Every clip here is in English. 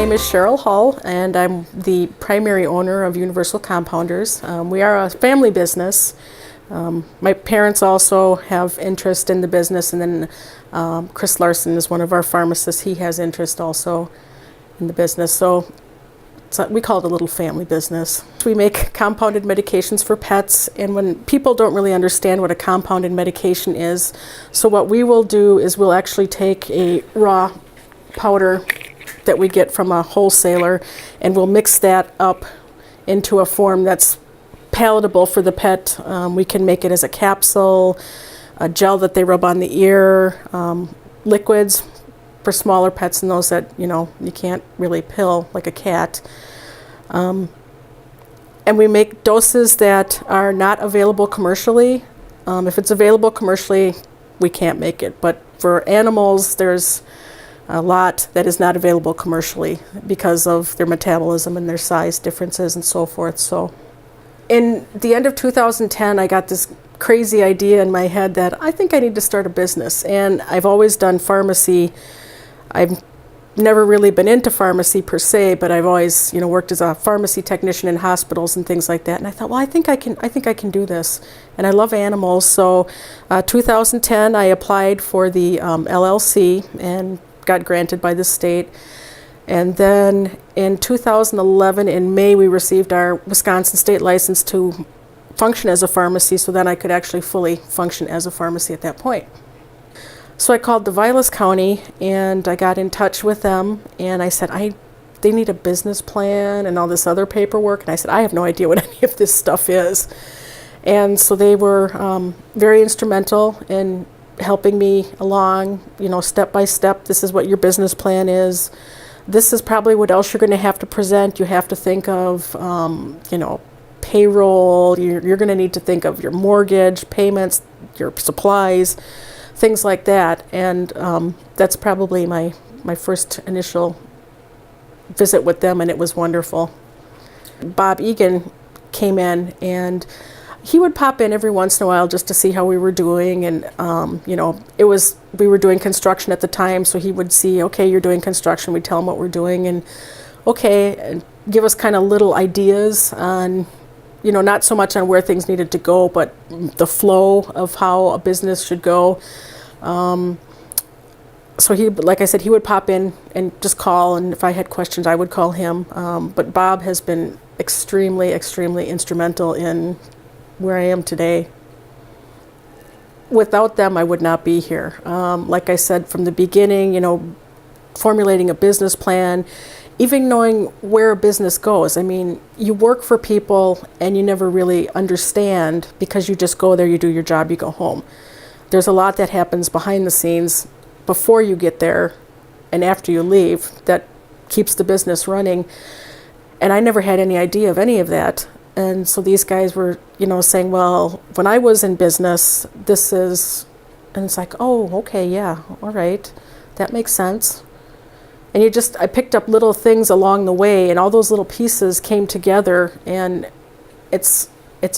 name is Cheryl Hull, and I'm the primary owner of Universal Compounders. We are a family business. My parents also have interest in the business, and then Chris Larson is one of our pharmacists. He has interest also in the business. So we call it a little family business. We make compounded medications for pets, and when people don't really understand what a compounded medication is, so what we will do is we'll actually take a raw powder that we get from a wholesaler, and we'll mix that up into a form that's palatable for the pet. We can make it as a capsule, a gel that they rub on the ear, liquids for smaller pets and those that you can't really pill like a cat. And we make doses that are not available commercially. If it's available commercially, we can't make it, but for animals there's a lot that is not available commercially because of their metabolism and their size differences and so forth. So in the end of 2010, I got this crazy idea in my head that I think I need to start a business. And I've always done pharmacy. I've never really been into pharmacy per se, but I've always, worked as a pharmacy technician in hospitals and things like that. And I thought, well, I think I can do this. And I love animals. So 2010, I applied for the LLC and got granted by the state. And then in 2011, in May, we received our Wisconsin state license to function as a pharmacy, so then I could actually fully function as a pharmacy at that point. So I called the Vilas County and I got in touch with them, and I said, they need a business plan and all this other paperwork. And I said, I have no idea what any of this stuff is. And so they were very instrumental in helping me along, step by step. This is what your business plan is. This is probably what else you're going to have to present. You have to think of, payroll. You're going to need to think of your mortgage, payments, your supplies, things like that. And that's probably my first initial visit with them, and it was wonderful. Bob Egan came in, and he would pop in every once in a while just to see how we were doing. And, we were doing construction at the time, so he would see, okay, you're doing construction. We'd tell him what we're doing, and and give us kind of little ideas on, not so much on where things needed to go, but the flow of how a business should go. So he, like I said, he would pop in and just call, and if I had questions, I would call him. But Bob has been extremely, extremely instrumental in where I am today. Without them, I would not be here. Like I said, from the beginning, formulating a business plan, even knowing where a business goes. I mean, you work for people and you never really understand because you just go there, you do your job, you go home. There's a lot that happens behind the scenes before you get there and after you leave that keeps the business running. And I never had any idea of any of that. And so these guys were, saying, well, when I was in business, this is, and it's like, oh, okay, yeah, all right, that makes sense. And I picked up little things along the way, and all those little pieces came together, and it's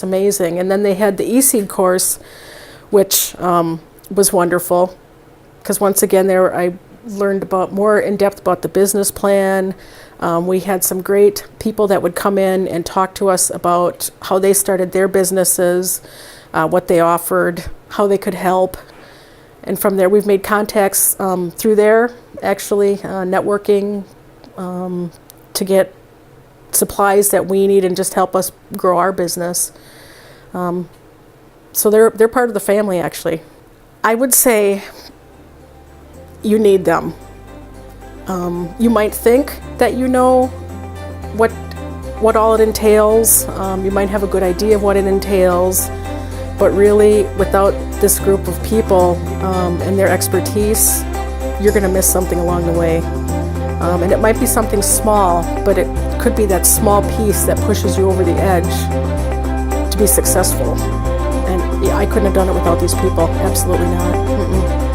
amazing. And then they had the VCEDC course, which was wonderful, because once again, I learned more in depth about the business plan. We had some great people that would come in and talk to us about how they started their businesses, what they offered, how they could help. And from there, we've made contacts through there, actually, networking to get supplies that we need and just help us grow our business. So they're part of the family, actually. I would say you need them. You might think that you know what all it entails. You might have a good idea of what it entails, but really, without this group of people and their expertise, you're going to miss something along the way. And it might be something small, but it could be that small piece that pushes you over the edge to be successful. And I couldn't have done it without these people. Absolutely not. Mm-mm.